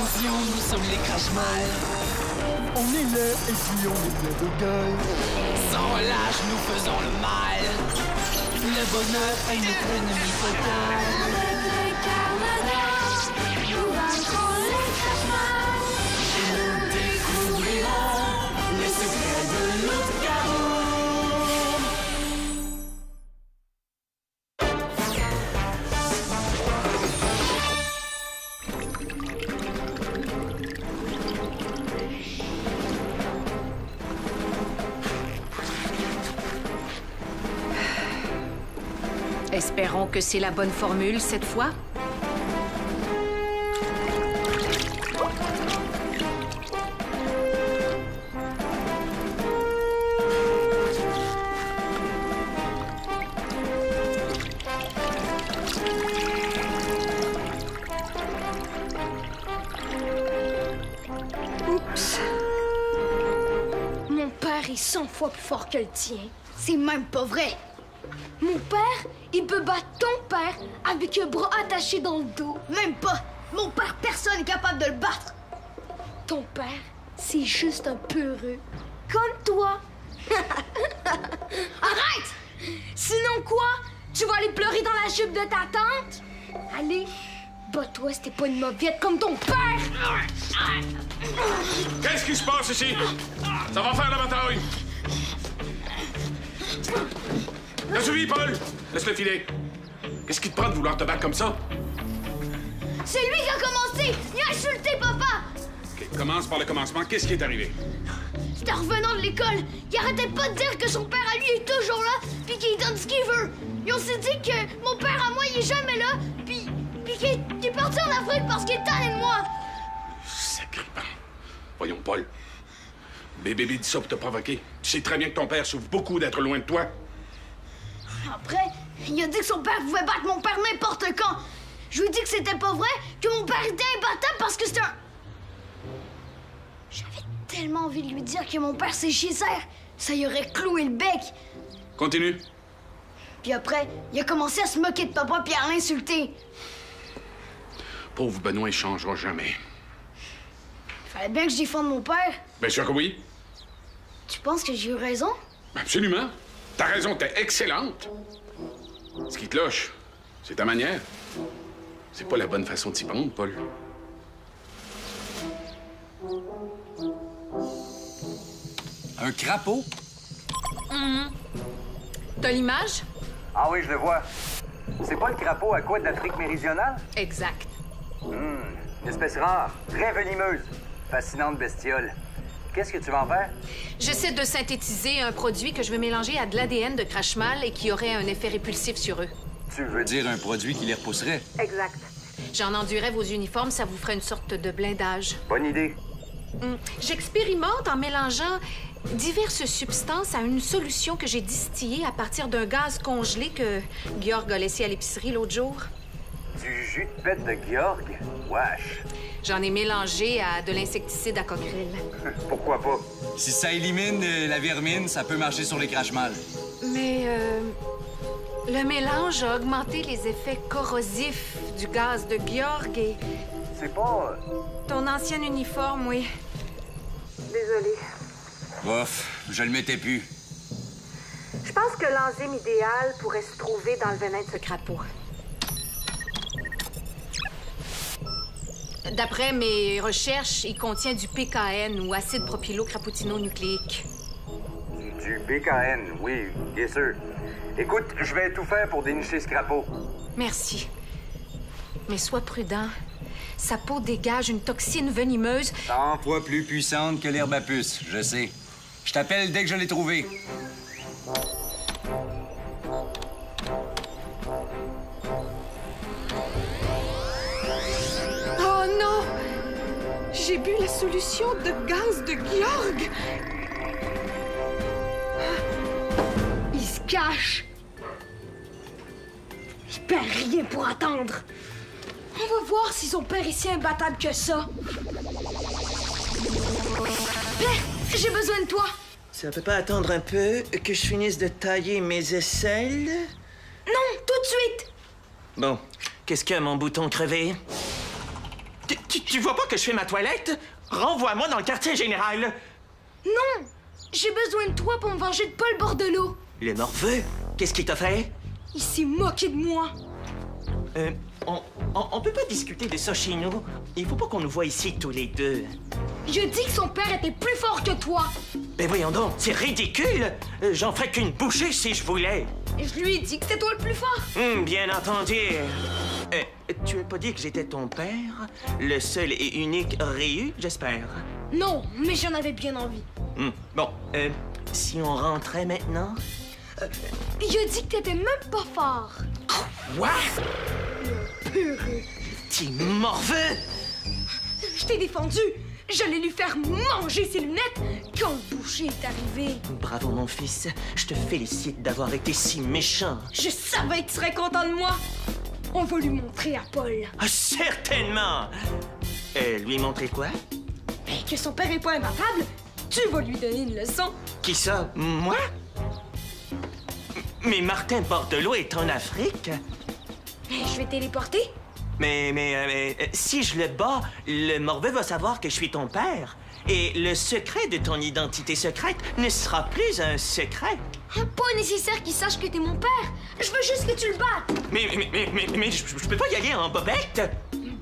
Attention, nous sommes les Crashmalls. On est là et puis on est plein de gueule. Sans relâche, nous faisons le mal. Le bonheur est notre ennemi total. Nous vaincrons les Crashmalls. Et nous découvrirons les secrets de Loup-garou. Espérons que c'est la bonne formule cette fois. Oups. Mon père est 100 fois plus fort que le tien. C'est même pas vrai. Mon père, il peut battre ton père avec un bras attaché dans le dos. Même pas. Mon père, personne n'est capable de le battre. Ton père, c'est juste un peureux. Comme toi. Arrête! Sinon quoi? Tu vas aller pleurer dans la jupe de ta tante? Allez, bats-toi si t'es pas une mauviette comme ton père! Qu'est-ce qui se passe ici? Ça va faire la bataille! T'as suivi, Paul? Laisse-le filer. Qu'est-ce qui te prend de vouloir te battre comme ça? C'est lui qui a commencé! Il a insulté papa! OK, commence par le commencement. Qu'est-ce qui est arrivé? C'était en revenant de l'école. Il arrêtait pas de dire que son père à lui est toujours là, puis qu'il donne ce qu'il veut. Et on s'est dit que mon père à moi, il est jamais là, puis qu'il est parti en Afrique parce qu'il est tanné de moi. Sacripant. Voyons, Paul. Bébé dit ça pour te provoquer. Tu sais très bien que ton père souffre beaucoup d'être loin de toi. Après, il a dit que son père pouvait battre mon père n'importe quand. Je lui ai dit que c'était pas vrai, que mon père était imbattable parce que c'était un... J'avais tellement envie de lui dire que mon père c'est Chéser. Ça y aurait cloué le bec. Continue. Puis après, il a commencé à se moquer de papa puis à l'insulter. Pauvre Benoît, il changera jamais. Fallait bien que je défende mon père. Bien sûr que oui. Tu penses que j'ai eu raison? Absolument. Ta raison était excellente. Ce qui te loche, c'est ta manière. C'est pas la bonne façon de s'y prendre, Paul. Un crapaud? T'as l'image? Ah oui, je le vois. C'est pas le crapaud à quoi d'Afrique méridionale? Exact. Une espèce rare, très venimeuse. Fascinante bestiole. Qu'est-ce que tu vas en faire? J'essaie de synthétiser un produit que je veux mélanger à de l'ADN de Crashmal et qui aurait un effet répulsif sur eux. Tu veux dire... Dire un produit qui les repousserait? Exact. J'en enduirais vos uniformes, ça vous ferait une sorte de blindage. Bonne idée. J'expérimente en mélangeant diverses substances à une solution que j'ai distillée à partir d'un gaz congelé que Georg a laissé à l'épicerie l'autre jour. Du jus de pète de Georg? Wesh. J'en ai mélangé à de l'insecticide à coquerel. Pourquoi pas? Si ça élimine la vermine, ça peut marcher sur les Crashmalls. Mais le mélange a augmenté les effets corrosifs du gaz de Georg et... C'est pas... Ton ancien uniforme, oui. Désolée. Bof, je le mettais plus. Je pense que l'enzyme idéale pourrait se trouver dans le venin de ce crapaud. D'après mes recherches, il contient du PKN ou acide propylocrapotinonucléique. Du PKN, oui, bien sûr. Écoute, je vais tout faire pour dénicher ce crapaud. Merci. Mais sois prudent. Sa peau dégage une toxine venimeuse. 100 fois plus puissante que l'herbe à puce, je sais. Je t'appelle dès que je l'ai trouvé. Oh non! J'ai bu la solution de gaz de Georg! Il se cache. Il perd rien pour attendre. On va voir si son père est si imbattable que ça. Père, j'ai besoin de toi. Ça peut pas attendre un peu que je finisse de tailler mes aisselles? Non, tout de suite. Bon, qu'est-ce que mon bouton crevé? Tu vois pas que je fais ma toilette? Renvoie-moi dans le quartier général. Non! J'ai besoin de toi pour me venger de Paul Bordelot. Le morveux? Qu'est-ce qu'il t'a fait? Il s'est moqué de moi. On peut pas discuter de ça chez nous. Il faut pas qu'on nous voit ici tous les deux. Je dis que son père était plus fort que toi. Ben voyons donc, c'est ridicule. J'en ferais qu'une bouchée si je voulais. Je lui ai dit que c'était toi le plus fort. Bien entendu. Tu as pas dit que j'étais ton père? Le seul et unique Ryu, j'espère. Non, mais j'en avais bien envie. Bon, si on rentrait maintenant? Il a dit que t'étais même pas fort. Quoi? Purée. T'es morveux! Je t'ai défendu. J'allais lui faire manger ses lunettes quand le boucher est arrivé. Bravo, mon fils. Je te félicite d'avoir été si méchant. Je savais que tu serais content de moi. On va lui montrer à Paul. Ah, certainement! Lui montrer quoi? Que son père est pas imbattable. Tu vas lui donner une leçon. Qui ça? Moi? Mais Martin Bordelot est en Afrique. Je vais téléporter. Mais si je le bats, le morveux va savoir que je suis ton père. Et le secret de ton identité secrète ne sera plus un secret. Pas nécessaire qu'il sache que t'es mon père. Je veux juste que tu le battes. Mais je peux pas y aller en bobette.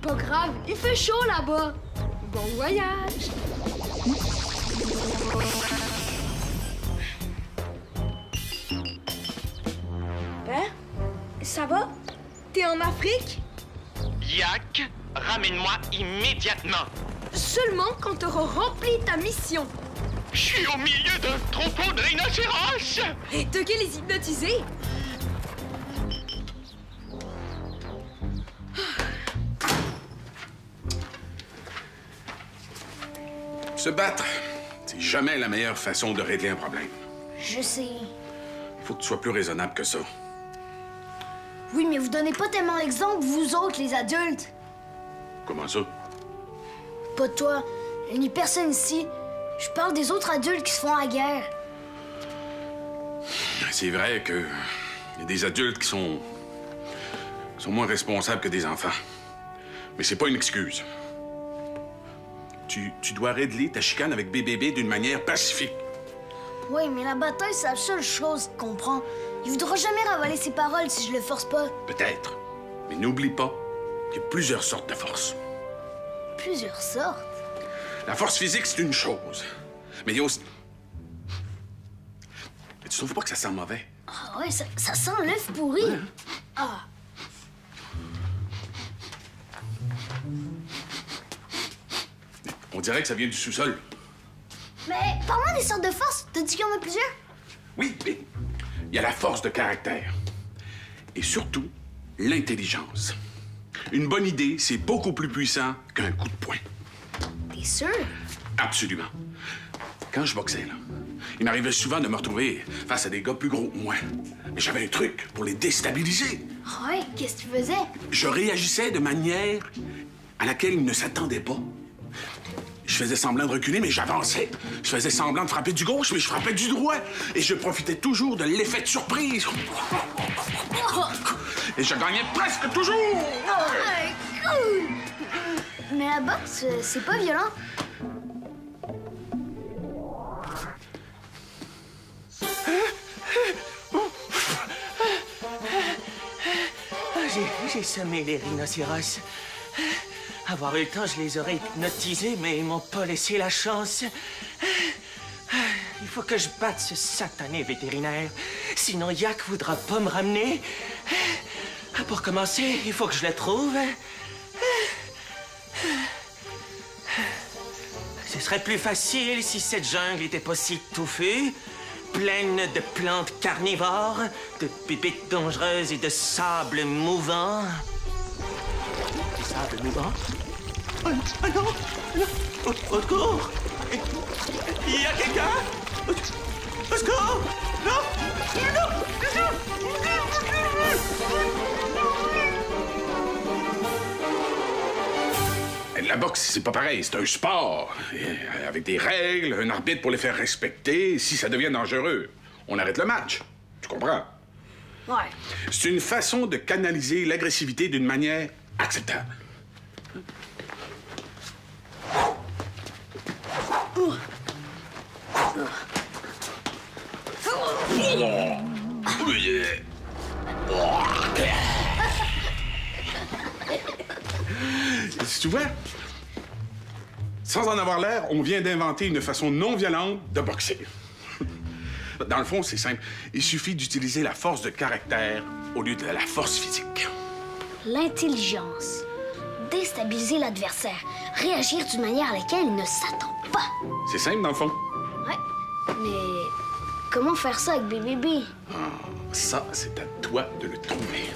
Pas grave, il fait chaud là-bas. Bon voyage. Père, ça va? T'es en Afrique? Yak, ramène-moi immédiatement. Seulement quand t'auras rempli ta mission. Je suis au milieu d'un troupeau de rhinocéros. Et t'as qu'à les hypnotiser. Se battre, c'est jamais la meilleure façon de régler un problème. Je sais. Il faut que tu sois plus raisonnable que ça. Oui, mais vous donnez pas tellement l'exemple, vous autres, les adultes. Comment ça? Pas toi, ni personne ici. Je parle des autres adultes qui se font la guerre. C'est vrai que y a des adultes qui sont moins responsables que des enfants. Mais c'est pas une excuse. Tu dois régler ta chicane avec BBB d'une manière pacifique. Oui, mais la bataille, c'est la seule chose qu'il comprend. Il voudra jamais ravaler ses paroles si je le force pas. Peut-être. Mais n'oublie pas qu'il y a plusieurs sortes de force. Plusieurs sortes? La force physique, c'est une chose. Mais il y a aussi... Mais tu trouves pas que ça sent mauvais? Ah ouais, ça sent l'œuf pourri. Ouais. Ah. On dirait que ça vient du sous-sol. Mais parle-moi des sortes de forces. T'as dit qu'il y en a plusieurs? Oui, mais il y a la force de caractère. Et surtout, l'intelligence. Une bonne idée, c'est beaucoup plus puissant qu'un coup de poing. T'es sûr? Absolument. Quand je boxais, là, il m'arrivait souvent de me retrouver face à des gars plus gros que moi. Mais j'avais un truc pour les déstabiliser. Ouais, qu'est-ce que tu faisais? Je réagissais de manière à laquelle ils ne s'attendaient pas. Je faisais semblant de reculer, mais j'avançais. Je faisais semblant de frapper du gauche, mais je frappais du droit. Et je profitais toujours de l'effet de surprise. Et je gagnais presque toujours. Ouais, cool! Mais la boxe, c'est pas violent. J'ai semé les rhinocéros. Avoir eu le temps, je les aurais hypnotisés, mais ils m'ont pas laissé la chance. Il faut que je batte ce satané vétérinaire. Sinon, Yak voudra pas me ramener. Pour commencer, il faut que je le trouve. Ce serait plus facile si cette jungle était pas si touffue, pleine de plantes carnivores, de pépites dangereuses et de sable mouvant. Du sable mouvant? Oh non! Au secours! Il y a quelqu'un? Au secours! Non! La boxe, c'est pas pareil, c'est un sport. Avec des règles, un arbitre pour les faire respecter. Si ça devient dangereux, on arrête le match. Tu comprends? Ouais. C'est une façon de canaliser l'agressivité d'une manière acceptable. Tu vois? Sans en avoir l'air, on vient d'inventer une façon non violente de boxer. Dans le fond, c'est simple. Il suffit d'utiliser la force de caractère au lieu de la force physique. L'intelligence. Déstabiliser l'adversaire. Réagir d'une manière à laquelle il ne s'attend pas. C'est simple, dans le fond. Ouais. Mais comment faire ça avec BBB? Ça, c'est à toi de le trouver.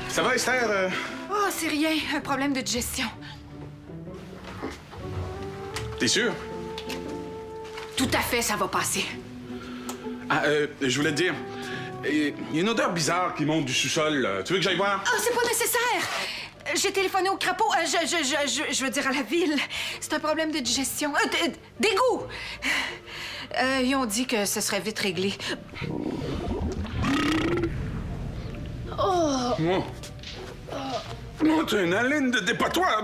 Ça va, Esther? Oh, c'est rien. Un problème de digestion. T'es sûr? Tout à fait, ça va passer. Ah, je voulais te dire, il y a une odeur bizarre qui monte du sous-sol. Tu veux que j'aille voir? Oh, c'est pas nécessaire! J'ai téléphoné au crapaud. Je veux dire à la ville. C'est un problème de digestion. D'égout! Ils ont dit que ce serait vite réglé. Oh, t'as une haleine de dépotoir!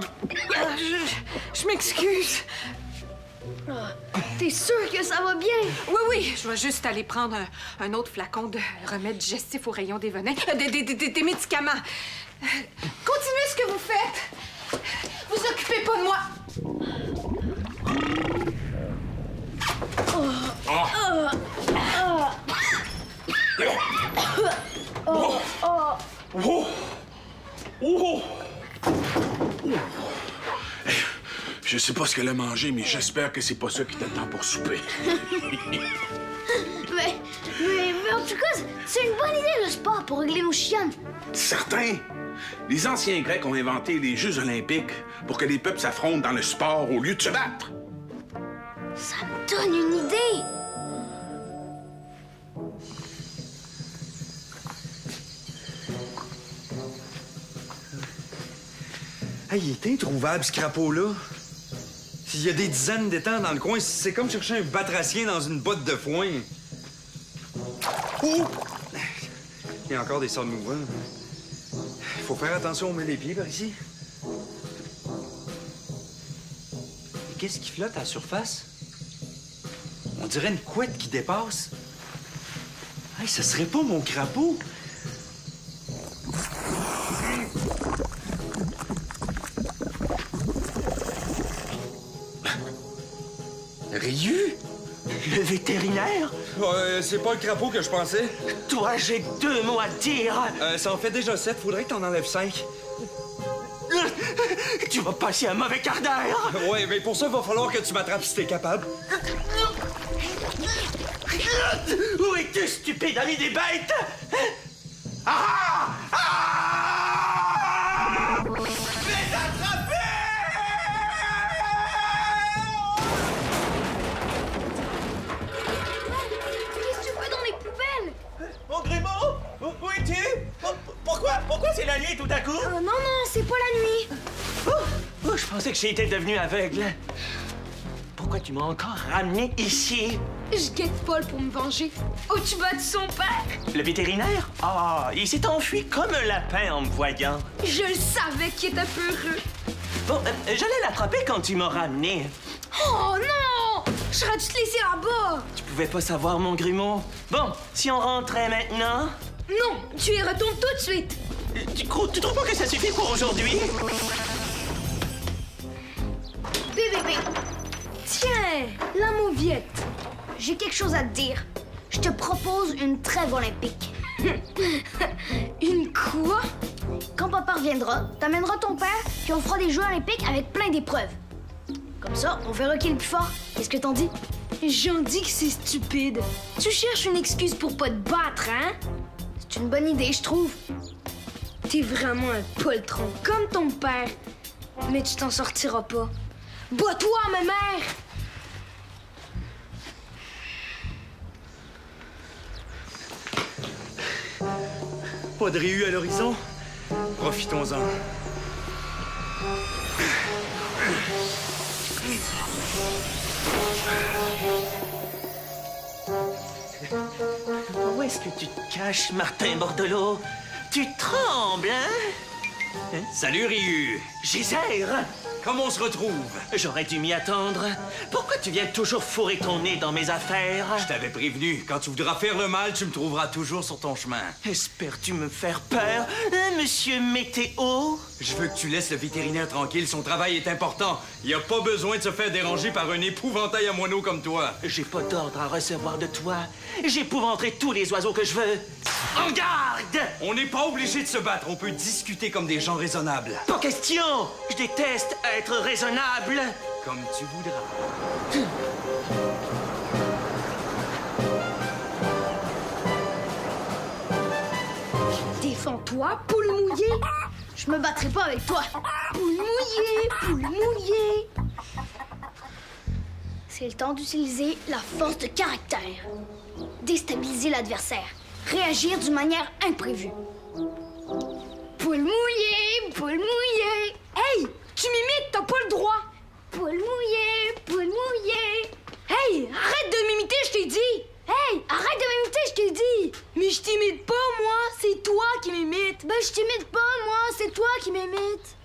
Je m'excuse. T'es sûr que ça va bien? Oui, je vais juste aller prendre un autre flacon de remède digestif au rayon des venins. Des médicaments. Continuez ce que vous faites. Vous occupez pas de moi. Je sais pas ce qu'elle a mangé, mais j'espère que c'est pas ça qui t'attend pour souper. mais en tout cas, c'est une bonne idée, le sport, pour régler nos chiennes. Certain! Les anciens Grecs ont inventé les Jeux olympiques pour que les peuples s'affrontent dans le sport au lieu de se battre. Ça me donne une idée. Hey, il est introuvable, ce crapaud-là. S'il y a des dizaines d'étangs dans le coin, c'est comme chercher un batracien dans une botte de foin. Oh! Il y a encore des sorts mouvants. Faut faire attention, on met les pieds par ici. Et qu'est-ce qui flotte à la surface? On dirait une couette qui dépasse. Hey, ce serait pas mon crapaud? Ryu? Le vétérinaire? C'est pas le crapaud que je pensais. Toi, j'ai 2 mots à te dire. Ça en fait déjà 7. Faudrait que t'en enlèves 5. Tu vas passer un mauvais quart d'heure. Ouais, mais pour ça, il va falloir que tu m'attrapes si t'es capable. Où es-tu, stupide ami des bêtes? Ah! Ah! Les attraper! Qu'est-ce que tu fais dans les poubelles? Mon Grimaud? Où es-tu? Pourquoi c'est la nuit tout à coup? Non, c'est pas la nuit. Je pensais que j'étais devenu aveugle. Pourquoi tu m'as encore ramené ici? Je guette Paul pour me venger. Oh, tu battu son père? Le vétérinaire? Ah, il s'est enfui comme un lapin en me voyant. Je le savais qu'il était peureux. Bon, j'allais l'attraper quand tu m'as ramené. Oh non! J'aurais dû te laisser là-bas. Tu pouvais pas savoir, mon Grimaud. Bon, si on rentrait maintenant... Non, tu y retournes tout de suite. Tu trouves pas que ça suffit pour aujourd'hui? Bébé, tiens, la mauviette. J'ai quelque chose à te dire. Je te propose une trêve olympique. Une quoi? Quand papa reviendra, t'amèneras ton père, puis on fera des Jeux olympiques avec plein d'épreuves. Comme ça, on verra qui est le plus fort. Qu'est-ce que t'en dis? J'en dis que c'est stupide. Tu cherches une excuse pour pas te battre, hein? C'est une bonne idée, je trouve. T'es vraiment un poltron, comme ton père. Mais tu t'en sortiras pas. Bats-toi, ma mère! Pas de Ryu à l'horizon? Profitons-en. Où est-ce que tu te caches, Martin Bordelot? Tu trembles, hein? Salut, Ryu! Gézère! Comment on se retrouve? J'aurais dû m'y attendre. Pourquoi Tu viens toujours fourrer ton nez dans mes affaires. Je t'avais prévenu. Quand tu voudras faire le mal, tu me trouveras toujours sur ton chemin. Espères-tu me faire peur, hein, monsieur Météo? Je veux que tu laisses le vétérinaire tranquille. Son travail est important. Il a pas besoin de se faire déranger par un épouvantail à moineaux comme toi. J'ai pas d'ordre à recevoir de toi. J'épouvanterai tous les oiseaux que je veux. En garde! On n'est pas obligé de se battre. On peut discuter comme des gens raisonnables. Pas question! Je déteste être raisonnable. Comme tu voudras. Défends-toi, poule mouillée. Je me battrai pas avec toi. Poule mouillée, poule mouillée. C'est le temps d'utiliser la force de caractère. Déstabiliser l'adversaire. Réagir d'une manière imprévue. Poule mouillée, poule mouillée. Hey! Tu m'imites, t'as pas le droit! Poule mouillée, poule mouillée. Hey! Arrête de m'imiter, je t'ai dit! Hey, arrête de m'imiter, je t'ai dit. Mais je t'imite pas, moi! C'est toi qui m'imites! Ben, je t'imite pas, moi. C'est toi qui m'imites.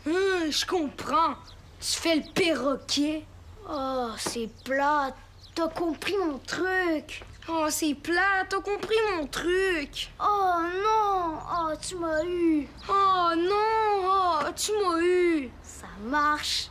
Je comprends. Tu fais le perroquet. Oh, c'est plate. T'as compris mon truc. Oh, c'est plat, t'as compris mon truc. Oh non. Oh, tu m'as eu. Oh non, oh, tu m'as eu. Ça marche.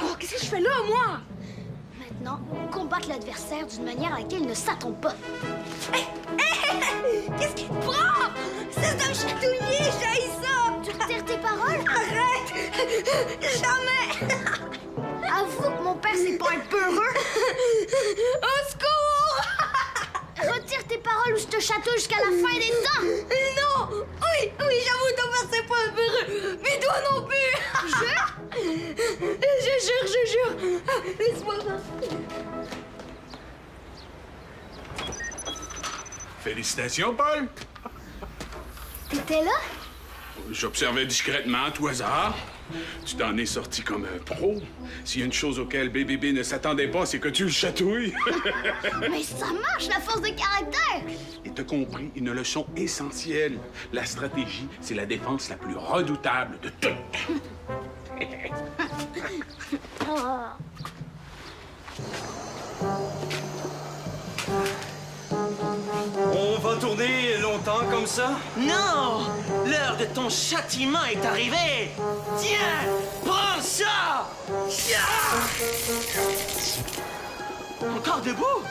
Oh, qu'est-ce que je fais là, moi? Maintenant, combattre l'adversaire d'une manière à laquelle il ne s'attend pas. Qu'est-ce qui te prend? Cesse de me chatouiller, j'haïs ça! Tu retires tes paroles? Arrête! Jamais! Avoue que mon père, c'est pas un peureux. Au secours! Retire tes paroles ou je te chatouille jusqu'à la fin des temps. Non! Oui, j'avoue, ton père, c'est pas un peureux. Mais toi non plus! Jure? Je jure. Laisse-moi voir. Félicitations, Paul. T'étais là? J'observais discrètement, à tout hasard. Tu t'en es sorti comme un pro. S'il y a une chose auquel BBB ne s'attendait pas, c'est que tu le chatouilles. Mais ça marche, la force de caractère! Et t'as compris une leçon essentielle. La stratégie, c'est la défense la plus redoutable de toutes. On va tourner longtemps comme ça? Non! L'heure de ton châtiment est arrivée! Tiens! Prends ça! Encore debout?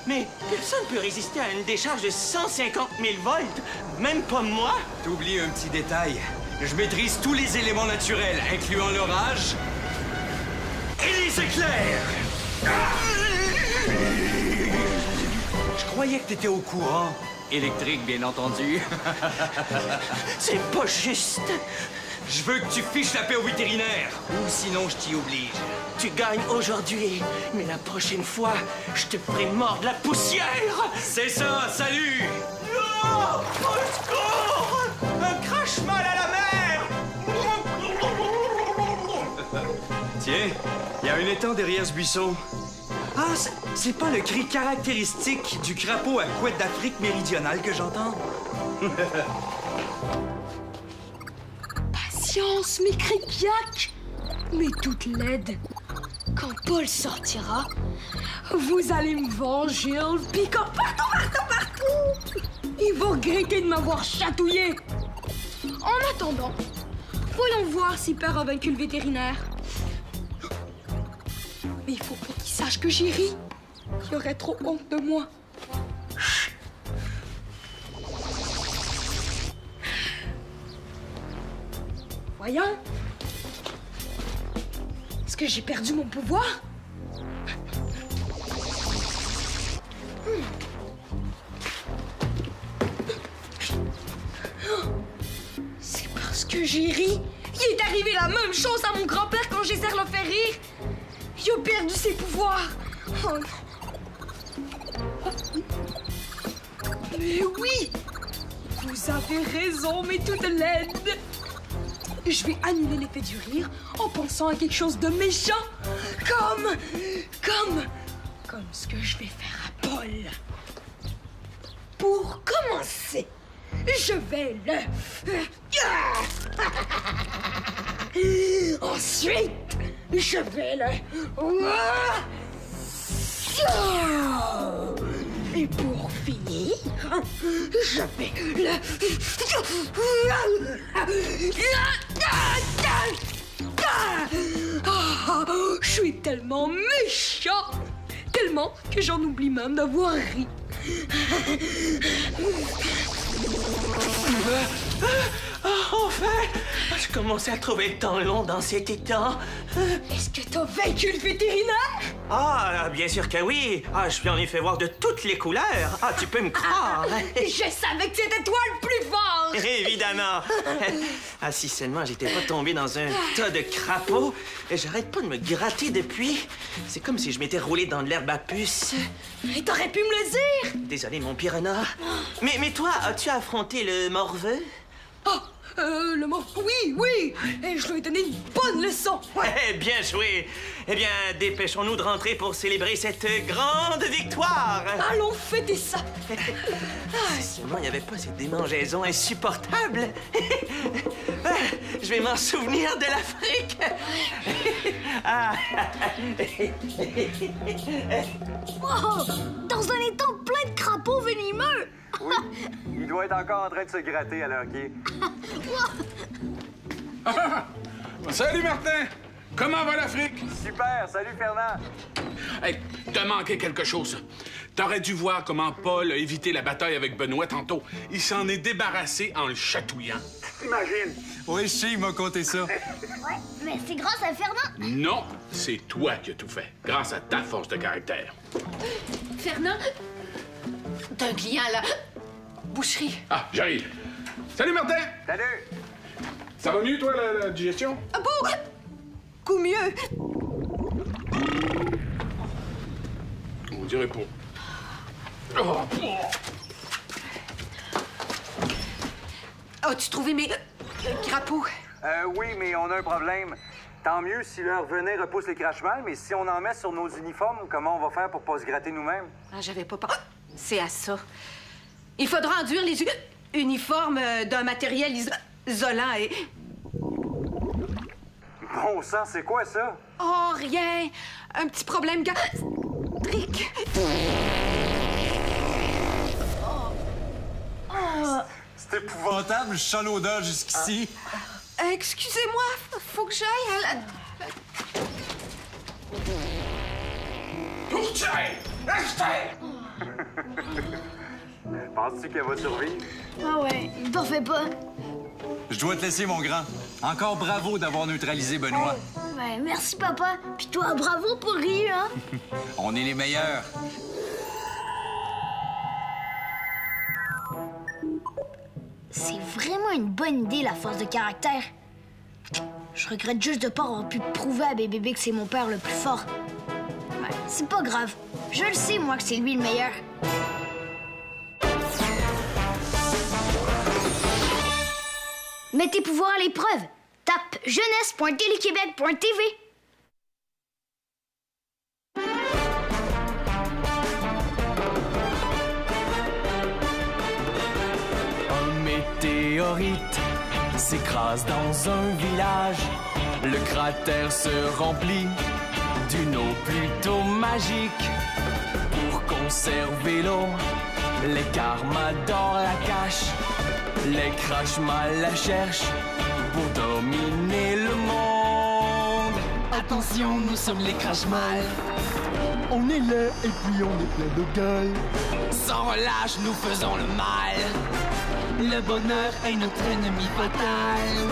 Mais personne ne peut résister à une décharge de 150 000 volts! Même pas moi! T'oublies un petit détail. Je maîtrise tous les éléments naturels, incluant l'orage et les éclairs! Je croyais que t'étais au courant. Électrique, bien entendu. C'est pas juste! Je veux que tu fiches la paix au vétérinaire, ou sinon je t'y oblige. Tu gagnes aujourd'hui, mais la prochaine fois, je te ferai mordre la poussière! C'est ça, salut! Non! Au secours! Un crash-mal à la mer! Tiens, il y a un étang derrière ce buisson. Ah, c'est pas le cri caractéristique du crapaud à couette d'Afrique méridionale que j'entends? Patience, mes criquiacs! Mais toute laide. Quand Paul sortira, vous allez me venger en le piquant partout! Il va regretter de m'avoir chatouillé. En attendant, voyons voir si Père a vaincu le vétérinaire. Mais il faut pas qu'il sache que j'ai ri. Il aurait trop honte de moi. Voyons. Est-ce que j'ai perdu mon pouvoir? C'est parce que j'ai ri. Il est arrivé la même chose à mon grand-père quand j'essaie de le faire rire. Il a perdu ses pouvoirs. Oh non. Mais oui! Vous avez raison, mais toute laide. je vais annuler l'effet du rire en pensant à quelque chose de méchant, comme ce que je vais faire à Paul. Pour commencer, je vais le... Ensuite, je vais le... Et pour finir, je vais le... Je suis tellement méchant, tellement que j'en oublie même d'avoir ri. Enfin! Je commençais à trouver le temps long dans cet état. Est-ce que t'as vaincu le vétérinaire? Ah, bien sûr que oui. Ah, je lui en ai fait voir de toutes les couleurs. Ah, tu peux me croire. Je savais que c'était toi le plus fort! Évidemment. Ah, si seulement j'étais pas tombé dans un tas de crapauds. J'arrête pas de me gratter depuis. C'est comme si je m'étais roulé dans de l'herbe à puce. Et t'aurais pu me le dire! Désolé, mon piranha. Mais toi, as-tu affronté le morveux? Oh! Le mot... Oui! Et je lui ai donné une bonne leçon! Ouais, bien joué! Eh bien, dépêchons-nous de rentrer pour célébrer cette grande victoire! Allons fêter ça! Si seulement il n'y avait pas cette démangeaison insupportable! Je vais m'en souvenir de l'Afrique! Wow! Dans un étang plein de crapauds venimeux! Oui, il doit être encore en train de se gratter à leur pied. Salut, Martin! Comment va l'Afrique? Super! Salut, Fernand! Hey, t'as manqué quelque chose. T'aurais dû voir comment Paul a évité la bataille avec Benoît tantôt. Il s'en est débarrassé en le chatouillant. T'imagines? Oui, je sais, il m'a conté ça. Ouais, mais c'est grâce à Fernand. Non, c'est toi qui as tout fait, grâce à ta force de caractère. Fernand, t'as un client là. Boucherie. Ah, j'arrive. Salut, Martin! Salut! Ça va mieux, toi, la digestion? Ah bon? Coup mieux. On dirait pas. Oh, As-tu trouvé mes crapauds? Oui, mais on a un problème. Tant mieux si leur venin repousse les crache-mal, mais si on en met sur nos uniformes, comment on va faire pour pas se gratter nous-mêmes? Ah, j'avais pas... C'est à ça. Il faudra enduire les uniformes d'un matériel isolant et... Bon sang, c'est quoi ça? Oh, rien. Un petit problème gastrique. C'est épouvantable, je sens l'odeur jusqu'ici. Excusez-moi, faut que j'aille à la... Penses-tu qu'elle va survivre? Ah ouais, t'en fais pas. Je dois te laisser, mon grand. Encore bravo d'avoir neutralisé Benoît. Ouais, merci, papa. Puis toi, bravo pour rire, hein? On est les meilleurs. C'est vraiment une bonne idée, la force de caractère. Je regrette juste de pas avoir pu prouver à Bébé que c'est mon père le plus fort. Ouais, c'est pas grave. Je le sais, moi, que c'est lui le meilleur. Mets tes pouvoirs à l'épreuve. Tape jeunesse.téléquébec.tv. Un météorite s'écrase dans un village. Le cratère se remplit d'une eau plutôt magique. Pour conserver l'eau, les Carmadors la cachent. Les Crashmal la cherchent pour dominer le monde. Attention, nous sommes les Crashmal. On est laid et puis on est plein de gueule. Sans relâche, nous faisons le mal. Le bonheur est notre ennemi fatal.